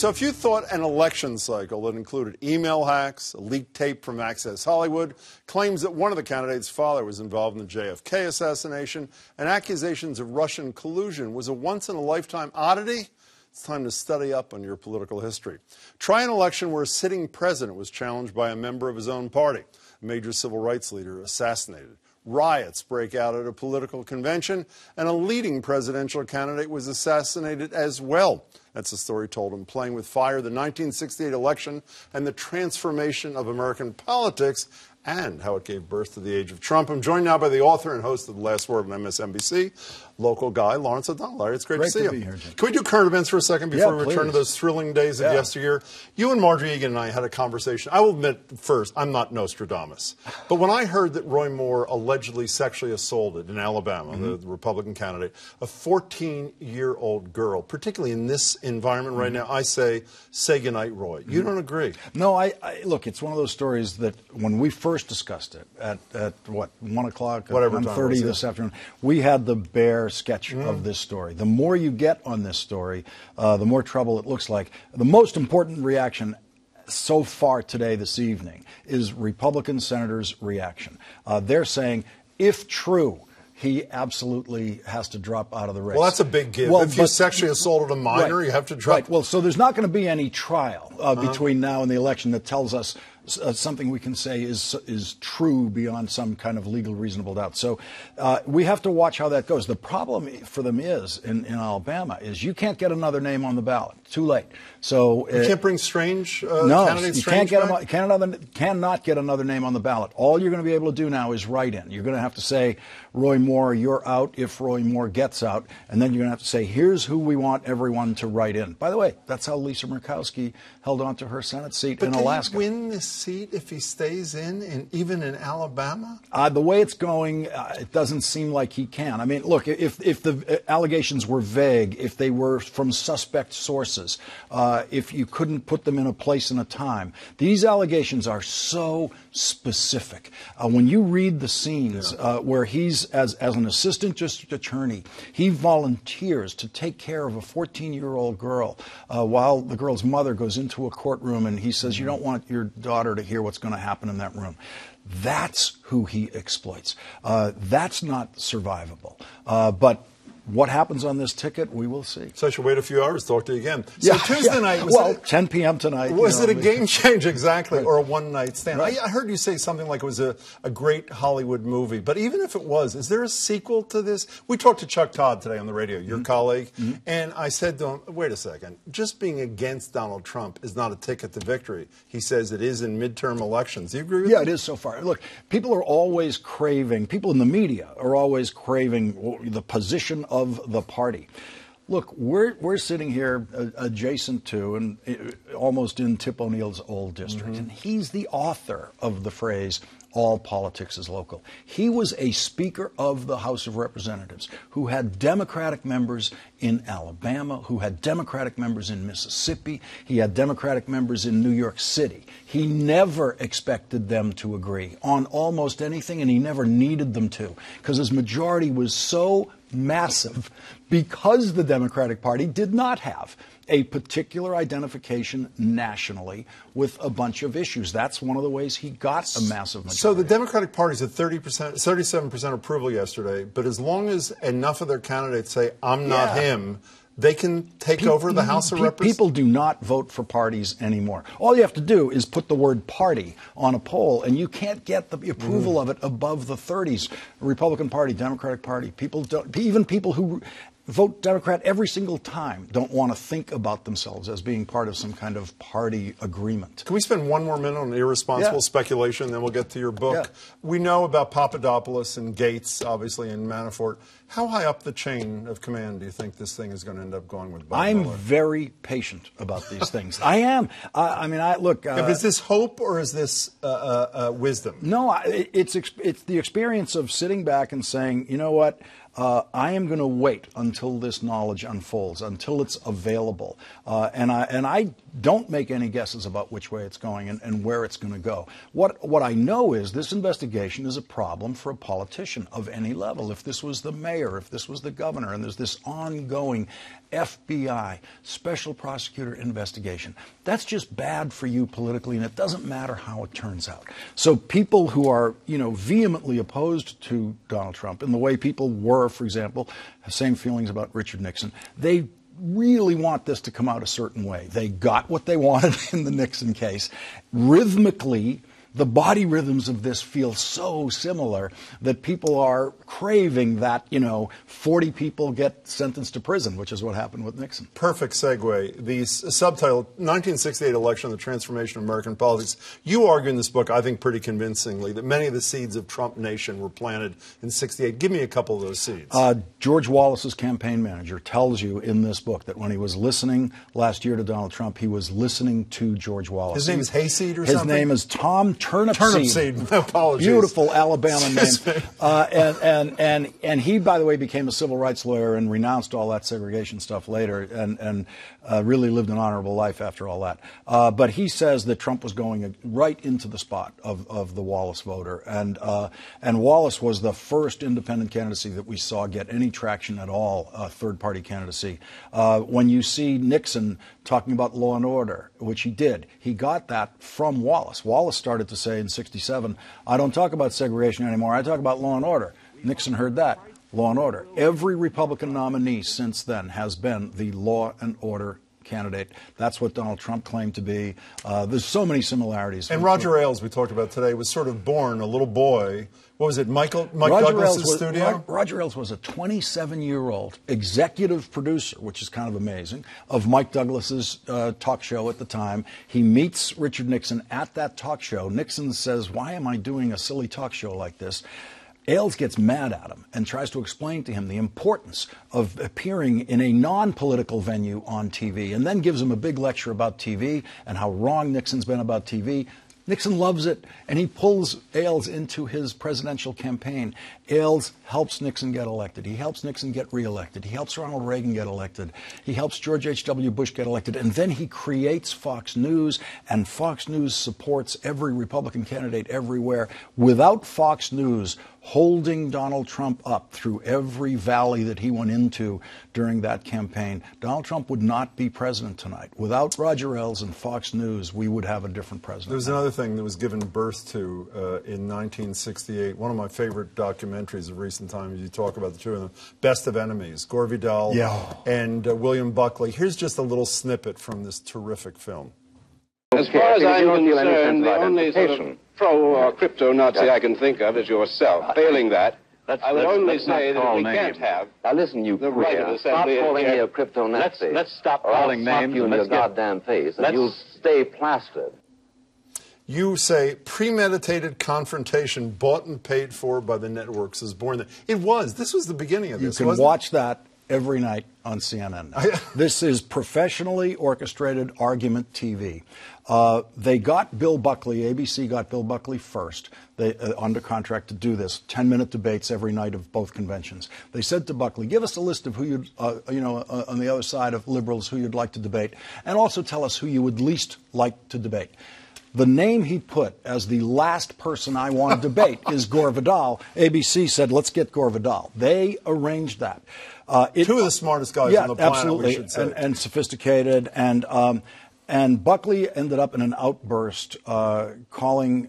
So if you thought an election cycle that included email hacks, a leaked tape from Access Hollywood, claims that one of the candidates' father was involved in the JFK assassination, and accusations of Russian collusion was a once-in-a-lifetime oddity, it's time to study up on your political history. Try an election where a sitting president was challenged by a member of his own party, a major civil rights leader assassinated. Riots break out at a political convention, and a leading presidential candidate was assassinated as well. That's the story told in Playing with Fire, the 1968 election and the transformation of American politics and how it gave birth to the age of Trump. I'm joined now by the author and host of The Last Word on MSNBC, local guy, Lawrence O'Donnell. Larry, it's great to see you. Be here, Jim. Can we do current events for a second before we return to please. those thrilling days of yesteryear? You and Marjorie Egan and I had a conversation. I will admit, first, I'm not Nostradamus. But when I heard that Roy Moore allegedly sexually assaulted in Alabama, the Republican candidate, a 14-year-old girl, particularly in this environment right now, I say goodnight, Roy. You don't agree? No, look, it's one of those stories that when we first discussed it at what, 1 o'clock, 1:30 this afternoon, we had the bare sketch of this story. The more you get on this story, the more trouble it looks like. The most important reaction so far today, this evening, is Republican senators' reaction. They're saying, if true, he absolutely has to drop out of the race. Well, that's a big give. If you sexually assaulted a minor, you have to drop. Right. Well, so there's not going to be any trial between now and the election that tells us something we can say is true beyond some kind of legal reasonable doubt. So we have to watch how that goes. The problem for them is, in Alabama, is you can't get another name on the ballot. Too late. So you can't bring strange candidates. You cannot get another name on the ballot. All you're going to be able to do now is write in. You're going to have to say, Roy Moore, you're out if Roy Moore gets out. And then you're going to have to say, here's who we want everyone to write in. By the way, that's how Lisa Murkowski held on to her Senate seat in Alaska. Can he win this seat if he stays in even in Alabama? The way it's going, it doesn't seem like he can. I mean, look, if the allegations were vague, if they were from suspect sources, if you couldn't put them in a place and a time, these allegations are so specific. When you read the scenes where he's, as an assistant district attorney, he volunteers to take care of a 14-year-old girl while the girl's mother goes into a courtroom, and he says, you don't want your daughter to hear what's going to happen in that room. That's who he exploits. That's not survivable. But what happens on this ticket, we will see. So I should wait a few hours to talk to you again. So Tuesday night, was 10 p.m. tonight. Was it a game change, exactly, or a one-night stand? Right. I heard you say something like it was a great Hollywood movie. But even if it was, is there a sequel to this? We talked to Chuck Todd today on the radio, your colleague, and I said to him, wait a second, just being against Donald Trump is not a ticket to victory. He says it is in midterm elections. Do you agree with that? Yeah, it is so far. Look, people are always craving, people in the media are always craving the position of the party. Look, we're sitting here adjacent to and almost in Tip O'Neill's old district, and he's the author of the phrase, all politics is local. He was a Speaker of the House of Representatives who had Democratic members in Alabama, who had Democratic members in Mississippi. He had Democratic members in New York City. He never expected them to agree on almost anything, and he never needed them to, because his majority was so massive because the Democratic Party did not have a particular identification nationally with a bunch of issues. That's one of the ways he got a massive majority. So the Democratic Party's at 37% approval yesterday, but as long as enough of their candidates say, I'm not him, they can take over the House of Representatives? People do not vote for parties anymore. All you have to do is put the word party on a poll, and you can't get the approval of it above the 30s. Republican Party, Democratic Party, people don't, even people who vote Democrat every single time don't want to think about themselves as being part of some kind of party agreement. Can we spend one more minute on irresponsible speculation, then we'll get to your book? We know about Papadopoulos and Gates, obviously, and Manafort. How high up the chain of command do you think this thing is going to end up going with Bob I'm Mueller? very patient about these things. I am. Look. Is this hope or is this wisdom? No, it's the experience of sitting back and saying, you know what? I am going to wait until this knowledge unfolds, until it's available. And I don't make any guesses about which way it's going and where it's going to go. What I know is this investigation is a problem for a politician of any level. If this was the mayor, if this was the governor, and there's this ongoing FBI special prosecutor investigation, that's just bad for you politically, and it doesn't matter how it turns out. So people who are, vehemently opposed to Donald Trump, in the way people were, for example, same feelings about Richard Nixon, they really want this to come out a certain way. They got what they wanted in the Nixon case. Rhythmically, the body rhythms of this feel so similar that people are craving that, 40 people get sentenced to prison, which is what happened with Nixon. Perfect segue. The subtitle, 1968 Election, the Transformation of American Politics. You argue in this book, I think pretty convincingly, that many of the seeds of Trump Nation were planted in 68. Give me a couple of those seeds. George Wallace's campaign manager tells you in this book that when he was listening last year to Donald Trump, he was listening to George Wallace. His name is Hayseed or something? His name is Tom Turnipseed. Apologies. Beautiful Alabama name. And he, by the way, became a civil rights lawyer and renounced all that segregation stuff later and really lived an honorable life after all that. But he says that Trump was going right into the spot of the Wallace voter. And Wallace was the first independent candidacy that we saw get any traction at all, third-party candidacy. When you see Nixon talking about law and order, which he did, he got that from Wallace. Wallace started to say in 67, I don't talk about segregation anymore, I talk about law and order. Nixon heard that, law and order. Every Republican nominee since then has been the law and order candidate. That's what Donald Trump claimed to be. There's so many similarities. And Roger Ailes, we talked about today, was sort of born a little boy. What was it, Mike Douglas's studio? Roger Ailes was a 27-year-old executive producer, which is kind of amazing, of Mike Douglas's talk show at the time. He meets Richard Nixon at that talk show. Nixon says, why am I doing a silly talk show like this? Ailes gets mad at him and tries to explain to him the importance of appearing in a non-political venue on TV, and then gives him a big lecture about TV and how wrong Nixon's been about TV. Nixon loves it, and he pulls Ailes into his presidential campaign. Ailes helps Nixon get elected. He helps Nixon get reelected. He helps Ronald Reagan get elected. He helps George H.W. Bush get elected. And then he creates Fox News, and Fox News supports every Republican candidate everywhere. Without Fox News holding Donald Trump up through every valley that he went into during that campaign, Donald Trump would not be president tonight. Without Roger Ailes and Fox News, we would have a different president. There was another thing that was given birth to in 1968. One of my favorite documentaries of recent times. You talk about the two of them. Best of Enemies, Gore Vidal and William Buckley. Here's just a little snippet from this terrific film. As far as I'm concerned, the only sort of pro-crypto Nazi I can think of is yourself. Failing that, I would only say that we can't have now listen, you the right of assembly. Stop calling me a crypto Nazi. Let's stop calling names. You in your goddamn face, and you'll stay plastered. You say premeditated confrontation bought and paid for by the networks is born. It was. This was the beginning of this. You can watch that every night on CNN. This is professionally orchestrated argument TV. They got Bill Buckley, ABC got Bill Buckley first, under contract to do this, 10-minute debates every night of both conventions. They said to Buckley, give us a list of who you'd, on the other side of liberals, who you'd like to debate, and also tell us who you would least like to debate. The name he put as the last person I want to debate is Gore Vidal. ABC said, let's get Gore Vidal. They arranged that. Two of the smartest guys on the planet, absolutely, we should say. And sophisticated. And Buckley ended up in an outburst calling,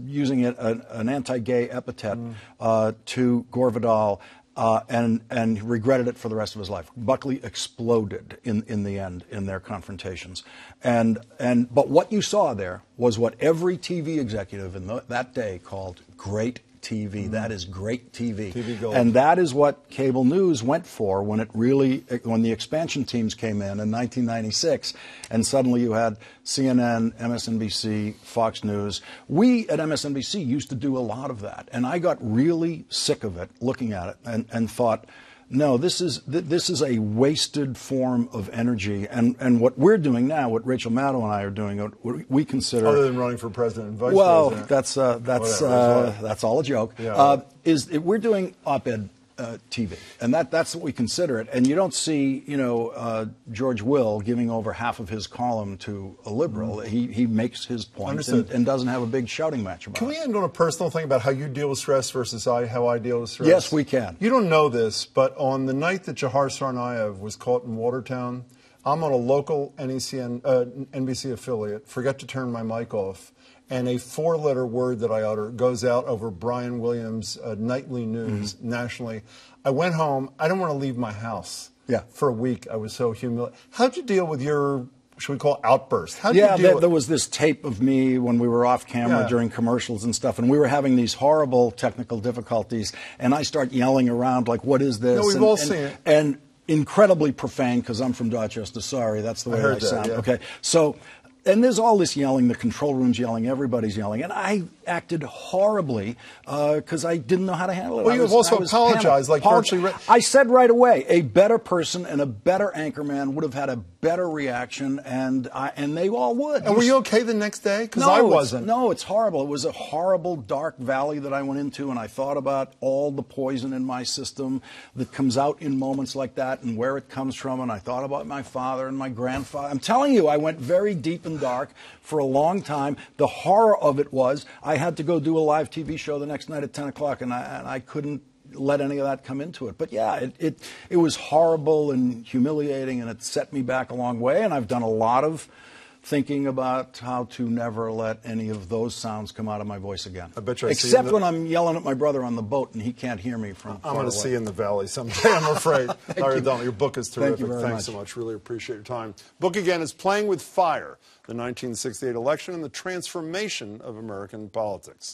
using an anti-gay epithet to Gore Vidal. And regretted it for the rest of his life. Buckley exploded in the end in their confrontations, but what you saw there was what every TV executive in that day called great TV. That is great TV. TV gold. And that is what cable news went for when the expansion teams came in 1996, and suddenly you had CNN, MSNBC, Fox News. We at MSNBC used to do a lot of that, and I got really sick of it looking at it and thought, No, this is a wasted form of energy, and what we're doing now, what Rachel Maddow and I are doing, what we consider, other than running for president and vice president. Well, that's all a joke. Yeah. We're doing op-ed TV, and that's what we consider it. And you don't see, George Will giving over half of his column to a liberal. He makes his point and doesn't have a big shouting match about it. Can we end on a personal thing about how you deal with stress versus how I deal with stress? Yes, we can. You don't know this, but on the night that Jahar Tsarnaev was caught in Watertown, I'm on a local NBC affiliate, forget to turn my mic off, and a 4-letter word that I utter goes out over Brian Williams' nightly news nationally. I went home. I didn't want to leave my house for a week. I was so humiliated. How'd you deal with your, should we call it, outburst? How'd you deal with there was this tape of me when we were off camera during commercials and stuff, and we were having these horrible technical difficulties, and I start yelling around like, what is this? No, we've all seen it. And incredibly profane, because I'm from Dorchester. Sorry, that's the way I sound. Yeah. Okay, so... And there's all this yelling, the control room's yelling, everybody's yelling. And I acted horribly because I didn't know how to handle it. Well, you've also apologized. I said right away, a better person and a better anchorman would have had a better reaction, and they all would. And were you okay the next day? Because I wasn't. No, it's horrible. It was a horrible, dark valley that I went into, and I thought about all the poison in my system that comes out in moments like that and where it comes from, and I thought about my father and my grandfather. I'm telling you, I went very deep and dark for a long time. The horror of it was I had to go do a live TV show the next night at 10 o'clock, and I couldn't let any of that come into it. But yeah, it was horrible and humiliating, and it set me back a long way, and I've done a lot of thinking about how to never let any of those sounds come out of my voice again. I bet you Except when I'm yelling at my brother on the boat and he can't hear me from far I'm going away. to see you in the valley someday, I'm afraid. Larry O'Donnell, your book is terrific. Thank you very Thanks so much. Really appreciate your time. Book again is Playing with Fire, the 1968 election and the transformation of American politics.